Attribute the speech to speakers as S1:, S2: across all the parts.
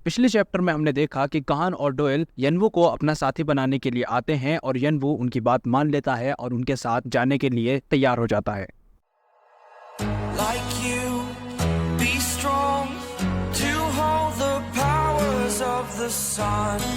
S1: पिछले चैप्टर में हमने देखा कि कान और डोयल यनवू को अपना साथी बनाने के लिए आते हैं और यनवू उनकी बात मान लेता है और उनके साथ जाने के लिए तैयार हो जाता है।
S2: Like you, be strong to hold the powers of the sun.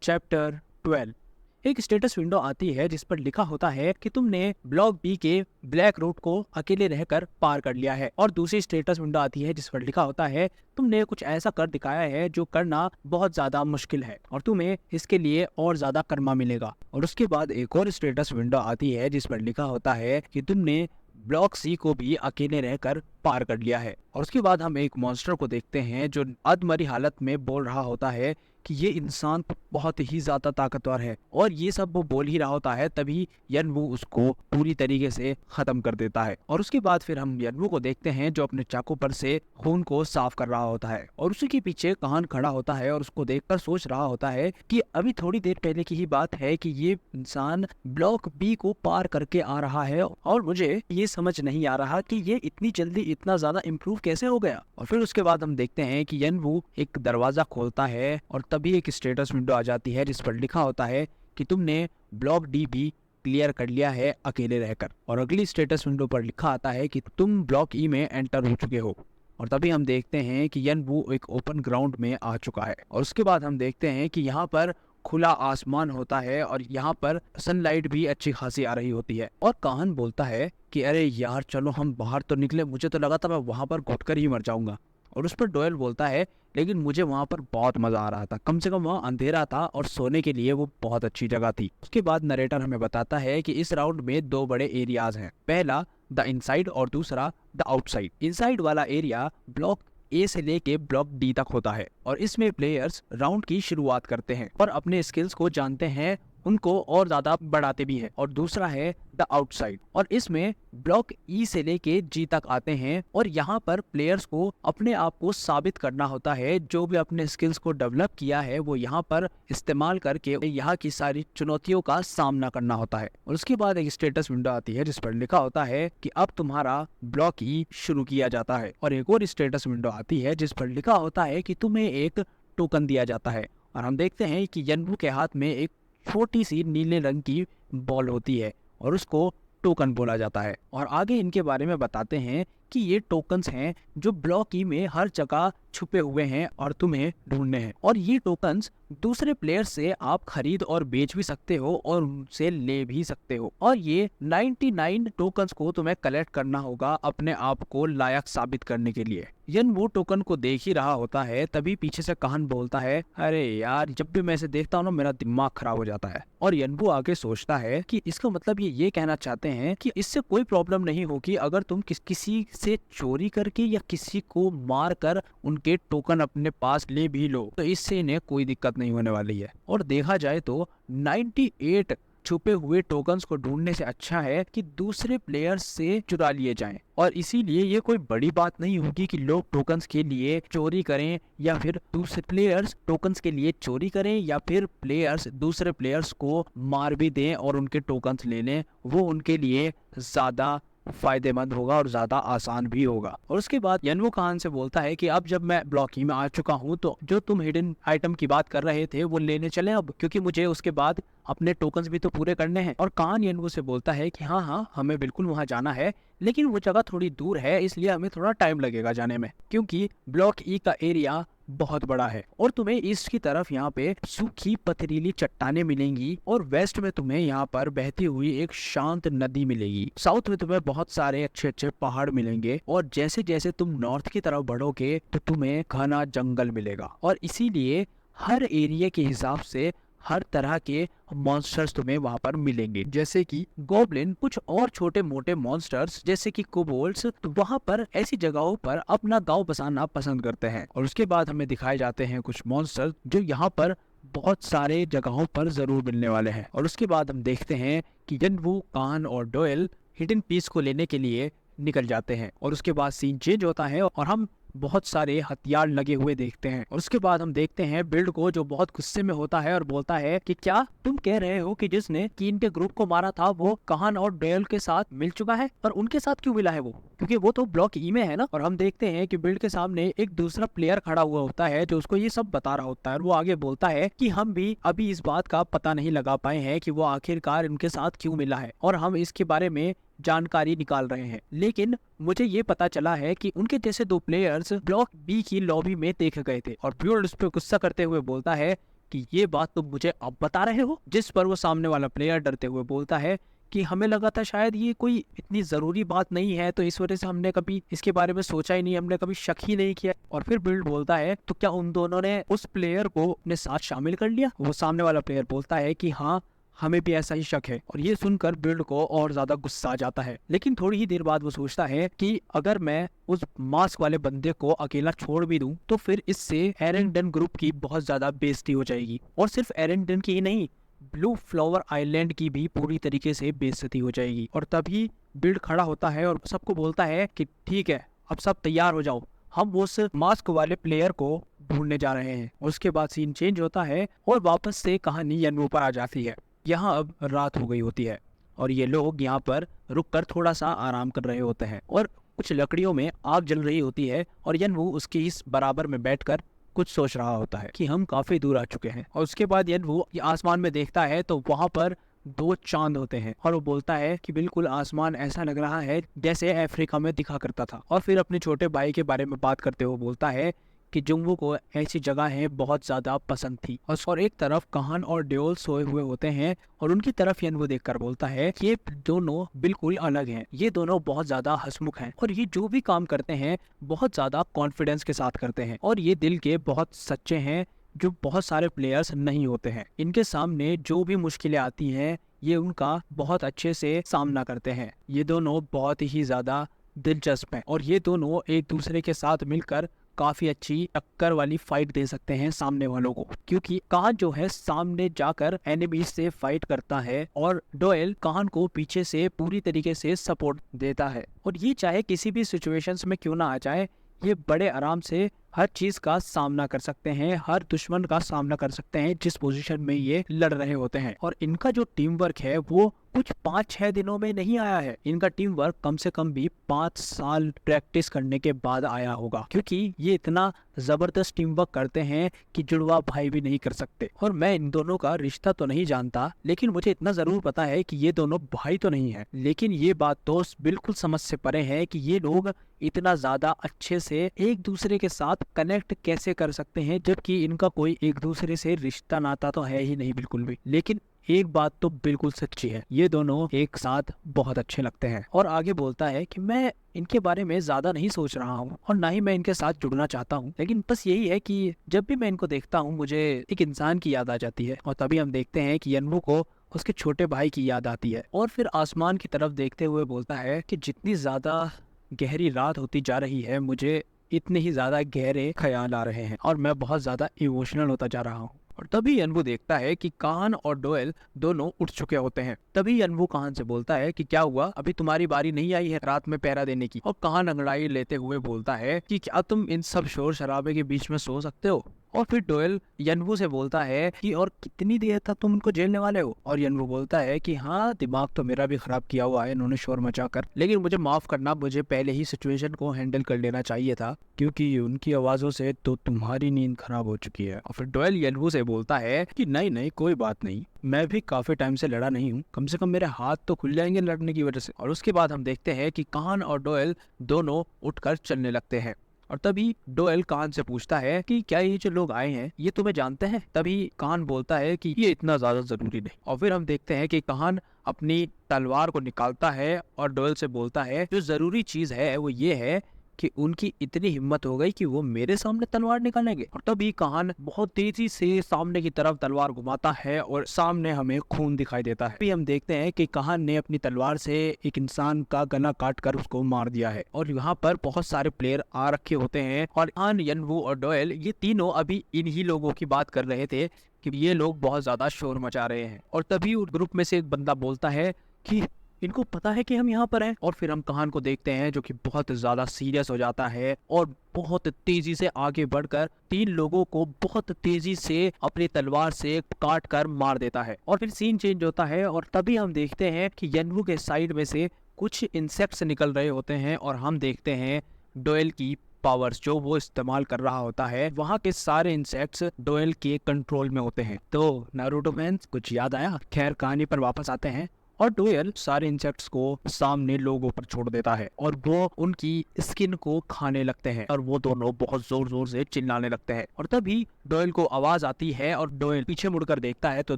S1: Chapter 12। एक स्टेटस विंडो आती है जिस पर लिखा होता है कि तुमने ब्लॉक बी के ब्लैक रूट को अकेले रहकर पार कर लिया है, और दूसरी स्टेटस विंडो आती है जिस पर लिखा होता है तुमने कुछ ऐसा कर दिखाया है जो करना बहुत ज्यादा मुश्किल है और तुम्हें इसके लिए और ज्यादा कर्मा मिलेगा। और उसके बाद एक और स्टेटस विंडो आती है जिस पर लिखा होता है कि तुमने ब्लॉक सी को भी अकेले रहकर पार कर लिया है। और उसके बाद हम एक मॉन्स्टर को देखते हैं जो अधमरी हालत में बोल रहा होता है कि ये इंसान बहुत ही ज्यादा ताकतवर है, और ये सब वो बोल ही रहा होता है तभी यनवू उसको पूरी तरीके से खत्म कर देता है। और उसके बाद फिर हम यनवू को देखते हैं जो अपने चाकू पर से खून को साफ कर रहा होता है, और उसी के पीछे कान खड़ा होता है और उसको देखकर सोच रहा होता है कि अभी थोड़ी देर पहले की ही बात है कि ये इंसान ब्लॉक बी को पार करके आ रहा है और मुझे ये समझ नहीं आ रहा कि ये इतनी जल्दी इतना ज्यादा इम्प्रूव कैसे हो गया। और फिर उसके बाद हम देखते हैं कि यनवू एक दरवाजा खोलता है और तभी एक स्टेटस विंडो आ जाती है जिस पर लिखा होता है कि तुमने ब्लॉक डी भी क्लियर कर लिया है अकेले रहकर। और अगली स्टेटस विंडो पर लिखा आता है कि तुम ब्लॉक ई में एंटर हो चुके हो। और तभी हम देखते हैं कि यनवू एक ओपन ग्राउंड में आ चुका है। और उसके बाद हम देखते हैं कि यहाँ पर खुला आसमान होता है और यहाँ पर सनलाइट भी अच्छी खासी आ रही होती है। और काहन बोलता है कि अरे यार चलो हम बाहर तो निकले, मुझे तो लगा था मैं वहां पर घुट कर ही मर जाऊंगा। और उस पर डोयल बोलता है लेकिन मुझे वहां पर बहुत मजा आ रहा था, कम से कम वहां अंधेरा था और सोने के लिए वो बहुत अच्छी जगह थी। उसके बाद नरेटर हमें बताता है कि इस राउंड में दो बड़े एरियाज हैं, पहला द इनसाइड और दूसरा द आउटसाइड। इनसाइड वाला एरिया ब्लॉक ए से लेके ब्लॉक डी तक होता है और इसमें प्लेयर्स राउंड की शुरुआत करते हैं और अपने स्किल्स को जानते हैं, उनको और ज्यादा बढ़ाते भी हैं। और दूसरा है द आउटसाइड और इसमें ब्लॉक ई से लेके जी तक आते हैं और यहाँ पर प्लेयर्स को अपने आप को साबित करना होता है, जो भी अपने स्किल्स को डेवलप किया है वो यहाँ पर इस्तेमाल करके यहाँ की सारी चुनौतियों का सामना करना होता है। और उसके बाद एक स्टेटस विंडो आती है जिस पर लिखा होता है कि अब तुम्हारा ब्लॉक ई शुरू किया जाता है। और एक और स्टेटस विंडो आती है जिस पर लिखा होता है कि तुम्हें एक टोकन दिया जाता है। और हम देखते हैं कि यनवू के हाथ में एक छोटी सी नीले रंग की बॉल होती है और उसको टोकन बोला जाता है। और आगे इनके बारे में बताते हैं कि ये टोकन्स हैं जो ब्लॉक ई में हर जगह छुपे हुए हैं और तुम्हें ढूंढने हैं। और ये टोकन्स दूसरे प्लेयर से आप खरीद और बेच भी सकते हो और उनसे ले भी सकते हो। और ये 99 टोकन्स को तुम्हें कलेक्ट करना होगा अपने आप को लायक साबित करने के लिए। यनवू टोकन को देख ही रहा होता है तभी पीछे से काहन बोलता है अरे यार जब भी मैं इसे देखता हूँ ना मेरा दिमाग खराब हो जाता है। और यनवू आगे सोचता है कि इसका मतलब ये कहना चाहते हैं कि इससे कोई प्रॉब्लम नहीं होगी अगर तुम किसी से चोरी करके या किसी को मार कर उनके टोकन अपने पास ले भी लो, तो इससे इन्हें कोई दिक्कत नहीं होने वाली है। और देखा जाए तो 98 छुपे हुए टोकन्स को ढूंढने से अच्छा है कि दूसरे प्लेयर्स से चुरा लिए जाएं। और इसीलिए ये कोई बड़ी बात नहीं होगी कि लोग टोकन्स के लिए चोरी करें या फिर दूसरे प्लेयर्स टोकन्स के लिए चोरी करें या फिर प्लेयर्स दूसरे प्लेयर्स को मार भी दें और उनके टोकन्स ले लें। वो उनके लिए ज्यादा फायदेमंद होगा और ज्यादा आसान भी होगा। और उसके बाद यनवू काहन से बोलता है कि अब जब मैं ब्लॉक ई में आ चुका हूँ तो जो तुम हिडन आइटम की बात कर रहे थे वो लेने चले अब, क्योंकि मुझे उसके बाद अपने टोकन्स भी तो पूरे करने हैं। और काहन यनवू से बोलता है कि हाँ हमें बिल्कुल वहाँ जाना है, लेकिन वो जगह थोड़ी दूर है इसलिए हमें थोड़ा टाइम लगेगा जाने में, क्योंकि ब्लॉक ई का एरिया बहुत बड़ा है और तुम्हें ईस्ट की तरफ यहाँ पे सूखी पथरीली चट्टानें मिलेंगी और वेस्ट में तुम्हें यहाँ पर बहती हुई एक शांत नदी मिलेगी। साउथ में तुम्हें बहुत सारे अच्छे अच्छे पहाड़ मिलेंगे और जैसे जैसे तुम नॉर्थ की तरफ बढ़ोगे तो तुम्हें घना जंगल मिलेगा। और इसीलिए हर एरिया के हिसाब से हर तरह के मॉन्स्टर्स तुम्हें वहां पर मिलेंगे, जैसे कि गोब्लिन, कुछ और छोटे मोटे मॉन्स्टर्स जैसे कि कोबोल्ड्स, तो वहां पर ऐसी जगहों पर अपना गांव बसाना पसंद करते हैं। और उसके बाद हमें दिखाए जाते हैं कुछ मॉन्स्टर्स जो यहाँ पर बहुत सारे जगहों पर जरूर मिलने वाले हैं। और उसके बाद हम देखते हैं कि यनवू, काहन और डोयल हिडन पीस को लेने के लिए निकल जाते हैं। और उसके बाद सीन चेंज होता है और हम बहुत सारे हथियार लगे हुए देखते हैं। और उसके बाद हम देखते हैं बिल्ड को, जो बहुत गुस्से में होता है और बोलता है कि क्या तुम कह रहे हो कि जिसने कीन के ग्रुप को मारा था वो काहन और डोयल के साथ मिल चुका है? और उनके साथ क्यों मिला है वो? क्योंकि वो तो ब्लॉक ई में है ना। और हम देखते हैं कि बिल्ड के सामने एक दूसरा प्लेयर खड़ा हुआ होता है जो उसको ये सब बता रहा होता है। और वो आगे बोलता है कि हम भी अभी इस बात का पता नहीं लगा पाए हैं कि वो आखिरकार उनके साथ क्यों मिला है, और हम इसके बारे में जानकारी निकाल रहे हैं। लेकिन मुझे ये पता चला है कि उनके जैसे 2 प्लेयर्स ब्लॉक बी की लॉबी में देखे गए थे। और बिल्ड उस पर गुस्सा करते हुए बोलता है कि ये बात तुम मुझे अब बता रहे हो? जिस पर वो सामने वाला प्लेयर डरते हुए बोलता है कि हमें लगा था शायद ये कोई इतनी जरूरी बात नहीं है, तो इस वजह से हमने कभी इसके बारे में सोचा ही नहीं, हमने कभी शक ही नहीं किया। और फिर बिल्ड बोलता है तो क्या उन दोनों ने उस प्लेयर को अपने साथ शामिल कर लिया? वो सामने वाला प्लेयर बोलता है कि हाँ, हमें भी ऐसा ही शक है। और ये सुनकर बिल्ड को और ज्यादा गुस्सा आ जाता है। लेकिन थोड़ी ही देर बाद वो सोचता है कि अगर मैं उस मास्क वाले बंदे को अकेला छोड़ भी दूं तो फिर इससे एरेंडन ग्रुप की बहुत ज्यादा बेइज्जती हो जाएगी। और सिर्फ एरेंडन की ही नहीं, ब्लू फ्लावर आइलैंड की भी पूरी तरीके से बेइज्जती हो जाएगी। और तभी बिल्ड खड़ा होता है और सबको बोलता है कि ठीक है, अब सब तैयार हो जाओ, हम उस मास्क वाले प्लेयर को ढूंढने जा रहे हैं। उसके बाद सीन चेंज होता है और वापस से कहानी यन्वू पर आ जाती है। यहाँ अब रात हो गई होती है और ये लोग यहाँ पर रुककर थोड़ा सा आराम कर रहे होते हैं। और कुछ लकड़ियों में आग जल रही होती है और यन्वू उसके इस बराबर में बैठकर कुछ सोच रहा होता है कि हम काफी दूर आ चुके हैं। और उसके बाद यन्वू आसमान में देखता है तो वहाँ पर 2 चांद होते हैं और वो बोलता है कि बिल्कुल आसमान ऐसा लग रहा है जैसे अफ्रीका में दिखा करता था। और फिर अपने छोटे भाई के बारे में बात करते हुए बोलता है कि जुंगवू को ऐसी जगह बहुत ज्यादा पसंद थी। और एक तरफ काहन और ड्योल सोए हुए होते हैं और उनकी तरफ यन्वू देखकर बोलता है कि ये दोनों बिल्कुल अलग हैं। ये दोनों बहुत ज्यादा हंसमुख हैं और ये जो भी काम करते हैं बहुत ज्यादा कॉन्फिडेंस के साथ करते हैं और ये दिल के बहुत सच्चे हैं, जो बहुत सारे प्लेयर्स नहीं होते हैं। इनके सामने जो भी मुश्किलें आती हैं ये उनका बहुत अच्छे से सामना करते हैं। ये दोनों बहुत ही ज्यादा दिलचस्प हैं और ये दोनों एक दूसरे के साथ मिलकर काफी अच्छी टक्कर वाली फाइट दे सकते हैं सामने वालों को। क्योंकि काहन जो है सामने जाकर एनिमीज से फाइट करता है और डोयल काहन को पीछे से पूरी तरीके से सपोर्ट देता है। और ये चाहे किसी भी सिचुएशंस में क्यों ना आ जाए, ये बड़े आराम से हर चीज का सामना कर सकते हैं, हर दुश्मन का सामना कर सकते हैं जिस पोजीशन में ये लड़ रहे होते हैं। और इनका जो टीम वर्क है वो कुछ 5-6 दिनों में नहीं आया है। इनका टीम वर्क कम से कम भी 5 साल प्रैक्टिस करने के बाद आया होगा, क्योंकि ये इतना जबरदस्त टीम वर्क करते हैं कि जुड़वा भाई भी नहीं कर सकते। और मैं इन दोनों का रिश्ता तो नहीं जानता, लेकिन मुझे इतना जरूर पता है कि ये दोनों भाई तो नहीं है। लेकिन ये बात तो बिल्कुल समझ से परे है कि ये लोग इतना ज्यादा अच्छे से एक दूसरे के साथ कनेक्ट कैसे कर सकते हैं, जबकि इनका कोई एक दूसरे से रिश्ता नाता तो है ही नहीं बिल्कुल भी। लेकिन एक बात तो बिल्कुल सच्ची है, ये दोनों एक साथ बहुत अच्छे लगते हैं। और आगे बोलता है कि मैं इनके बारे में ज्यादा नहीं सोच रहा हूँ और ना ही मैं इनके साथ जुड़ना चाहता हूँ, लेकिन बस यही है कि जब भी मैं इनको देखता हूँ मुझे एक इंसान की याद आ जाती है। और तभी हम देखते हैं कि यन्वू को उसके छोटे भाई की याद आती है। और फिर आसमान की तरफ देखते हुए बोलता है कि जितनी ज्यादा गहरी रात होती जा रही है मुझे इतने ही ज्यादा गहरे ख्याल आ रहे हैं और मैं बहुत ज्यादा इमोशनल होता जा रहा हूँ। और तभी यन्वू देखता है कि काहन और डोयल दोनों उठ चुके होते हैं। तभी यन्वू काहन से बोलता है कि क्या हुआ, अभी तुम्हारी बारी नहीं आई है रात में पहरा देने की? और काहन अंगड़ाई लेते हुए बोलता है कि क्या तुम इन सब शोर शराबे के बीच में सो सकते हो? और फिर डोयल यन्वू से बोलता है कि और कितनी देर तक तुम उनको झेलने वाले हो? और यन्वू बोलता है कि हाँ, दिमाग तो मेरा भी खराब किया हुआ है इन्होंने शोर मचाकर, लेकिन मुझे माफ करना, मुझे पहले ही सिचुएशन को हैंडल कर लेना चाहिए था, क्योंकि उनकी आवाजों से तो तुम्हारी नींद खराब हो चुकी है। और फिर डोयल यन्वू से बोलता है कि नहीं नहीं, कोई बात नहीं, मैं भी काफी टाइम से लड़ा नहीं हूँ, कम से कम मेरे हाथ तो खुल जाएंगे लड़ने की वजह से। और उसके बाद हम देखते हैं कि काहन और डोयल दोनों उठकर चलने लगते हैं। और तभी डोयल काहन से पूछता है कि क्या ये जो लोग आए हैं ये तुम्हें जानते हैं? तभी काहन बोलता है कि ये इतना ज्यादा जरूरी नहीं। और फिर हम देखते हैं कि काहन अपनी तलवार को निकालता है और डोयल से बोलता है जो जरूरी चीज है वो ये है कि उनकी इतनी हिम्मत हो गई कि वो मेरे सामने तलवार निकालेंगे। और तभी काहन बहुत तेजी से सामने की तरफ तलवार घुमाता है और सामने हमें खून दिखाई देता है। अभी हम देखते हैं कि काहन ने अपनी तलवार से एक इंसान का गला काट कर उसको मार दिया है। और यहाँ पर बहुत सारे प्लेयर आ रखे होते हैं और काहन, यन्वू और डोयल ये तीनों अभी इन्हीं लोगों की बात कर रहे थे कि ये लोग बहुत ज्यादा शोर मचा रहे हैं। और तभी उस ग्रुप में से एक बंदा बोलता है कि इनको पता है कि हम यहाँ पर हैं। और फिर हम कहान को देखते हैं जो कि बहुत ज्यादा सीरियस हो जाता है और बहुत तेजी से आगे बढ़कर 3 लोगों को बहुत तेजी से अपनी तलवार से काट कर मार देता है। और फिर सीन चेंज होता है और तभी हम देखते हैं कि यनवू के साइड में से कुछ इंसेक्ट्स निकल रहे होते हैं और हम देखते हैं डोएल की पावर्स जो वो इस्तेमाल कर रहा होता है। वहाँ के सारे इंसेक्ट्स डोएल के कंट्रोल में होते हैं। तो नारुतो फैंस कुछ याद आया? खैर कहानी पर वापस आते हैं और डोएल सारे इंसेक्ट्स को सामने लोगों पर छोड़ देता है और वो उनकी स्किन को खाने लगते हैं और वो दोनों बहुत जोर जोर से चिल्लाने लगते हैं। और तभी डोएल को आवाज आती है और डोएल पीछे मुड़कर देखता है तो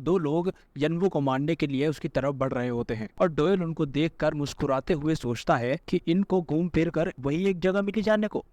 S1: 2 लोग यनवू को मारने के लिए उसकी तरफ बढ़ रहे होते हैं। और डोएल उनको देखकर मुस्कुराते हुए सोचता है कि इनको घूम फिर कर वही एक जगह मिली जाने को।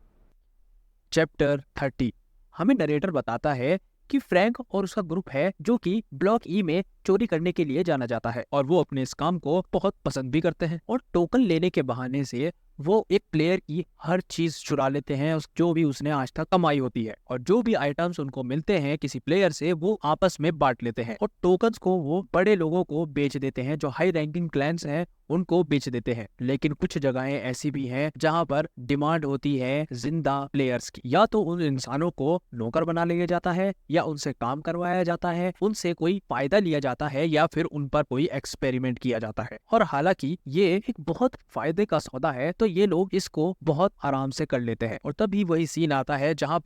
S1: चैप्टर 30 हमें नरेटर बताता है कि फ्रैंक और उसका ग्रुप है जो कि ब्लॉक ई में चोरी करने के लिए जाना जाता है और वो अपने इस काम को बहुत पसंद भी करते हैं। और टोकन लेने के बहाने से वो एक प्लेयर की हर चीज चुरा लेते हैं जो भी उसने आज तक कमाई होती है। और जो भी आइटम्स उनको मिलते हैं किसी प्लेयर से वो आपस में बांट लेते हैं और टोकन्स को वो बड़े लोगों को बेच देते हैं। जो हाई रैंकिंग क्लैंस हैं उनको बेच देते हैं। लेकिन कुछ जगहें ऐसी भी हैं जहां पर डिमांड होती है जिंदा प्लेयर्स की। या तो उन इंसानों को नौकर बना लिया जाता है या उनसे काम करवाया जाता है, उनसे कोई फायदा लिया जाता है या फिर उन पर कोई एक्सपेरिमेंट किया जाता है। और हालांकि ये एक बहुत फायदे का सौदा है तो ये लोग इसको बहुत आराम से कर लेते हैं। और तभी वही सीन आता है जहां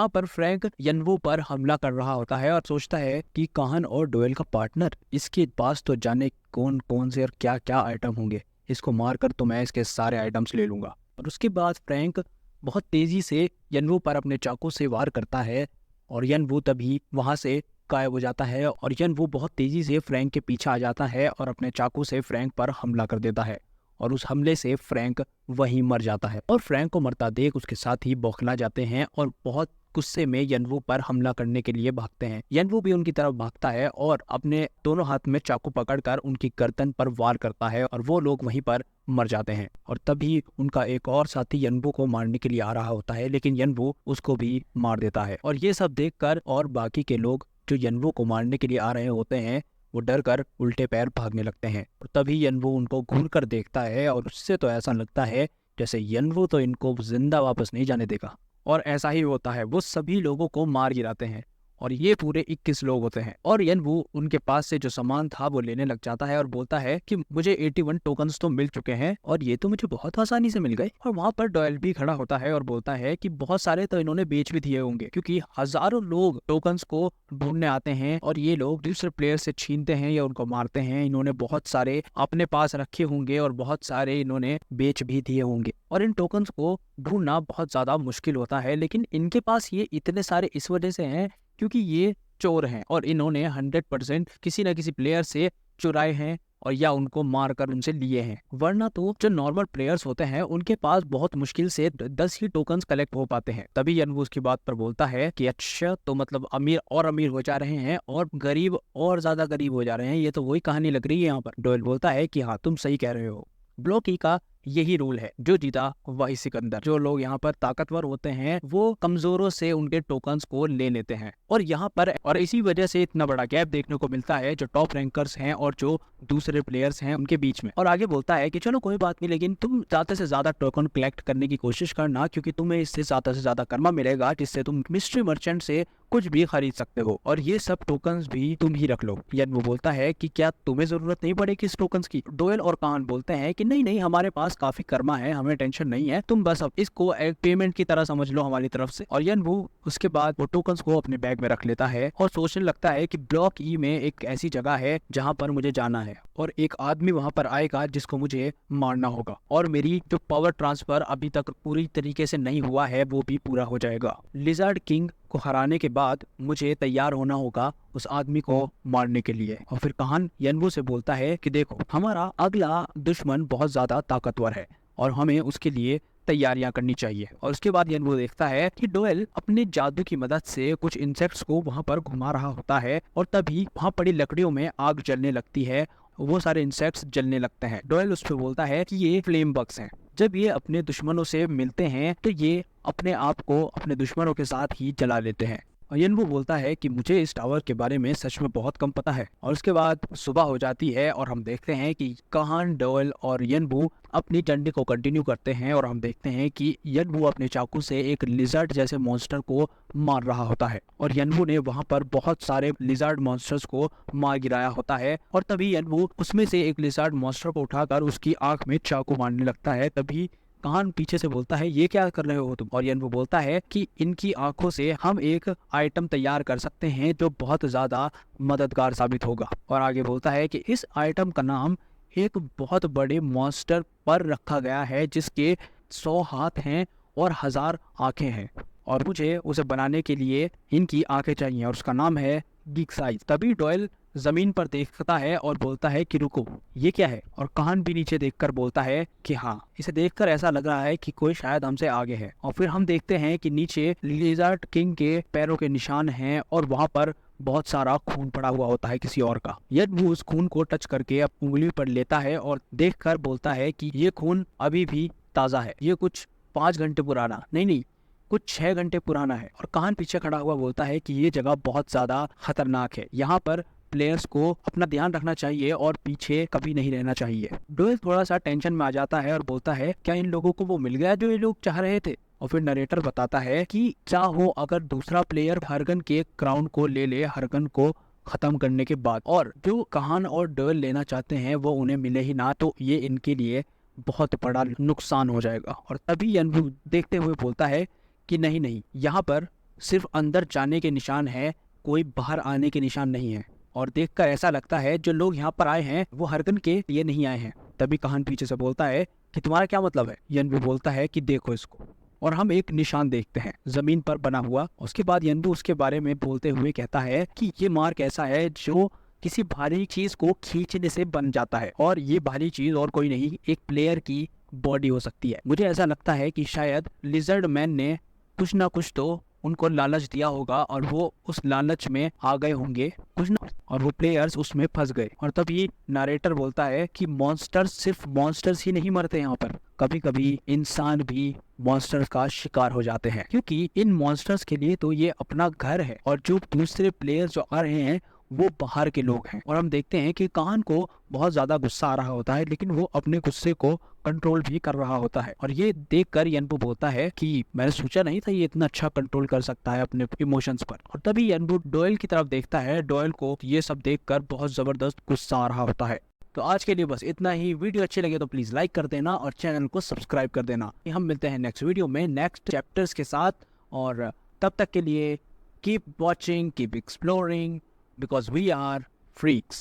S1: पर फ्रैंक यनवू पर हमला कर रहा होता है और सोचता है कि काहन और डोएल का पार्टनर, इसके पास तो जाने कौन कौन से और क्या क्या आइटम होंगे, इसको मारकर तो मैं इसके सारे आइटम्स ले लूंगा। और उसके बाद फ्रैंक बहुत तेजी से यनवू पर अपने चाकू से वार करता है और यनवू तभी वहां से गायब हो जाता है। और यनवू बहुत तेजी से फ्रैंक के पीछे आ जाता है और अपने चाकू से फ्रैंक पर हमला कर देता है और उस हमले से फ्रैंक वहीं मर जाता है। और फ्रैंक को मरता देख उसके साथ ही बौखला जाते हैं और बहुत गुस्से में यनवू पर हमला करने के लिए भागते हैं। यनवू भी उनकी तरफ भागता है और अपने दोनों हाथ में चाकू पकड़कर उनकी गर्दन पर वार करता है और वो लोग वहीं पर मर जाते हैं। और तभी उनका एक और साथी यनवू को मारने के लिए आ रहा होता है लेकिन यनवू उसको भी मार देता है। और ये सब देखकर और बाकी के लोग जो यनवू को मारने के लिए आ रहे होते हैं वो डर कर उल्टे पैर भागने लगते हैं। और तभी यनवू उनको घूर कर देखता है और उससे तो ऐसा लगता है जैसे यनवू तो इनको जिंदा वापस नहीं जाने देगा। और ऐसा ही होता है, वो सभी लोगों को मार गिराते हैं और ये पूरे 21 लोग होते हैं। और यनवू उनके पास से जो सामान था वो लेने लग जाता है और बोलता है कि मुझे 81 टोकन्स तो मिल चुके हैं और ये तो मुझे बहुत आसानी से मिल गए। और वहां पर डोएल भी खड़ा होता है और बोलता है कि बहुत सारे तो इन्होंने बेच भी दिए होंगे क्योंकि हजारों लोग टोकन्स को ढूंढने आते हैं और ये लोग दूसरे प्लेयर से छीनते हैं या उनको मारते हैं। इन्होंने बहुत सारे अपने पास रखे होंगे और बहुत सारे इन्होंने बेच भी दिए होंगे। और इन टोकन्स को ढूंढना बहुत ज्यादा मुश्किल होता है लेकिन इनके पास ये इतने सारे इस वजह से हैं क्योंकि ये चोर हैं और इन्होंने 100% किसी न किसी प्लेयर से चुराए हैं और या उनको मारकर उनसे लिए हैं। वरना तो जो नॉर्मल प्लेयर्स होते हैं उनके पास बहुत मुश्किल से 10 ही टोकन्स कलेक्ट हो पाते हैं। तभी यनवू उसकी बात पर बोलता है कि अच्छा तो मतलब अमीर और अमीर हो जा रहे हैं और गरीब और ज्यादा गरीब हो जा रहे हैं, ये तो वही कहानी लग रही है यहाँ पर। डोएल बोलता है कि हाँ तुम सही कह रहे हो, ब्लॉक ई का यही रूल है, जो जीता वही सिकंदर। जो लोग यहाँ पर ताकतवर होते हैं वो कमजोरों से उनके टोकन्स को ले लेते हैं। और यहाँ पर और इसी वजह से इतना बड़ा गैप देखने को मिलता है जो टॉप रैंकर्स हैं और जो दूसरे प्लेयर्स हैं उनके बीच में। और आगे बोलता है कि चलो कोई बात नहीं, लेकिन तुम ज्यादा से ज्यादा टोकन कलेक्ट करने की कोशिश करना क्योंकि तुम्हें इससे ज्यादा से ज्यादा कर्मा मिलेगा जिससे तुम मिस्ट्री मर्चेंट से कुछ भी खरीद सकते हो और ये सब टोकन्स भी तुम ही रख लो। यनवू बोलता है कि क्या तुम्हें जरूरत नहीं पड़ेगी इस टोकन्स की? डोएल और कान बोलते हैं कि नहीं नहीं, हमारे पास काफी कर्मा है, हमें टेंशन नहीं है, तुम बस अब इसको एक पेमेंट की तरह समझ लो हमारी तरफ से। और यनवू उसके बाद वो टोकन्स को अपने बैग में रख लेता है और सोचने लगता है कि ब्लॉक ई में एक ऐसी जगह है जहाँ पर मुझे जाना है और एक आदमी वहां पर आएगा जिसको मुझे मारना होगा और मेरी जो पावर ट्रांसफर अभी तक पूरी तरीके से नहीं हुआ है वो भी पूरा हो जाएगा। लिजर्ड किंग को हराने के बाद मुझे तैयार होना होगा उस आदमी को मारने के लिए। और फिर काहन यनवू से बोलता है कि देखो हमारा अगला दुश्मन बहुत ज्यादा ताकतवर है और हमें उसके लिए तैयारियां करनी चाहिए। और उसके बाद यनवू देखता है कि डोएल अपने जादू की मदद से कुछ इंसेक्ट्स को वहां पर घुमा रहा होता है और तभी वहां पड़ी लकड़ियों में आग जलने लगती है, वो सारे इंसेक्ट्स जलने लगते हैं। डोएल उस पर बोलता है कि ये फ्लेम बग्स हैं, जब ये अपने दुश्मनों से मिलते हैं तो ये अपने आप को अपने दुश्मनों के साथ ही जला लेते हैं। और यनवू बोलता है कि मुझे इस टावर के बारे में सच में बहुत कम पता है। और उसके बाद सुबह हो जाती है और हम देखते हैं कि काहान, डोएल और यनवू अपनी जर्नी को कंटिन्यू करते हैं और हम देखते हैं कि यनवू अपने चाकू से एक लिजर्ड जैसे मॉन्स्टर को मार रहा होता है और यनवू ने वहां पर बहुत सारे लिजर्ड मॉन्स्टर्स को मार गिराया होता है। और तभी यनवू उसमें से एक लिजर्ड मॉन्स्टर को उठाकर उसकी आंख में चाकू मारने लगता है। तभी कान पीछे से बोलता है ये क्या कर रहे हो तुम। और यनवू बोलता है कि इनकी आंखों से हम एक आइटम तैयार कर सकते हैं जो बहुत ज्यादा मददगार साबित होगा। और आगे बोलता है कि इस आइटम का नाम एक बहुत बड़े मॉन्स्टर पर रखा गया है जिसके 100 हाथ हैं और 1000 आंखें हैं और मुझे उसे बनाने के लिए इनकी आंखें चाहिए और उसका नाम है गिग साइज। तभी डोएल जमीन पर देखता है और बोलता है कि रुको, ये क्या है। और कान भी नीचे देखकर बोलता है कि हाँ, इसे देखकर ऐसा लग रहा है कि कोई शायद हमसे आगे है। और फिर हम देखते हैं कि नीचे लिजर्ड किंग के पैरों के निशान हैं और वहां पर बहुत सारा खून पड़ा हुआ होता है किसी और का। यनवू उस खून को टच करके उंगली पर लेता है और देखकर बोलता है कि ये खून अभी भी ताजा है, ये कुछ 5 घंटे पुराना नहीं, कुछ 6 घंटे पुराना है। और कान पीछे खड़ा हुआ बोलता है कि ये जगह बहुत ज्यादा खतरनाक है, यहाँ पर प्लेयर्स को अपना ध्यान रखना चाहिए और पीछे कभी नहीं रहना चाहिए। डोएल थोड़ा सा टेंशन में आ जाता है और बोलता है क्या इन लोगों को वो मिल गया जो ये लोग चाह रहे थे। और फिर नरेटर बताता है कि चाहो अगर दूसरा प्लेयर हरगन के क्राउन को ले ले हरगन को खत्म करने के बाद, और जो कान और डोएल लेना चाहते हैं वो उन्हें मिले ही ना, तो ये इनके लिए बहुत बड़ा नुकसान हो जाएगा। और तभी यनवू देखते हुए बोलता है कि नहीं, यहाँ पर सिर्फ अंदर जाने के निशान है, कोई बाहर आने के निशान नहीं है। और देखकर ऐसा लगता है जो लोग यहाँ पर आए हैं वो हरगन के लिए नहीं आए हैं। तभी कान पीछे से बोलता है कि तुम्हारा क्या मतलब है। यनवू बोलता है कि देखो इसको, और हम एक निशान देखते हैं जमीन पर बना हुआ। उसके बाद यनवू उसके बारे में बोलते हुए कहता है कि ये मार्क ऐसा है जो किसी भारी चीज को खींचने से बन जाता है, और ये भारी चीज और कोई नहीं, एक प्लेयर की बॉडी हो सकती है। मुझे ऐसा लगता है कि शायद लिजर्ड मैन ने कुछ ना कुछ तो उनको लालच दिया होगा और वो उस लालच में आ गए होंगे कुछ ना, और वो प्लेयर्स उसमें फंस गए। और तभी नरेटर बोलता है कि मॉन्स्टर्स सिर्फ मॉन्स्टर्स ही नहीं मरते यहाँ पर, कभी कभी इंसान भी मॉन्स्टर्स का शिकार हो जाते हैं, क्योंकि इन मॉन्स्टर्स के लिए तो ये अपना घर है और जो दूसरे प्लेयर्स जो आ रहे हैं वो बाहर के लोग हैं। और हम देखते हैं कि कान को बहुत ज्यादा गुस्सा आ रहा होता है लेकिन वो अपने गुस्से को कंट्रोल भी कर रहा होता है। और ये देखकर यनवू बोलता है कि मैंने सोचा नहीं था ये इतना अच्छा कंट्रोल कर सकता है अपने इमोशंस पर। और तभी यनवू डोएल की तरफ देखता है, डोएल को ये सब देखकर बहुत जबरदस्त गुस्सा आ रहा होता है। तो आज के लिए बस इतना ही। वीडियो अच्छी लगे तो प्लीज लाइक कर देना और चैनल को सब्सक्राइब कर देना। हम मिलते हैं नेक्स्ट वीडियो में नेक्स्ट चैप्टर्स के साथ, और तब तक के लिए keep watching, keep exploring, because we are freaks.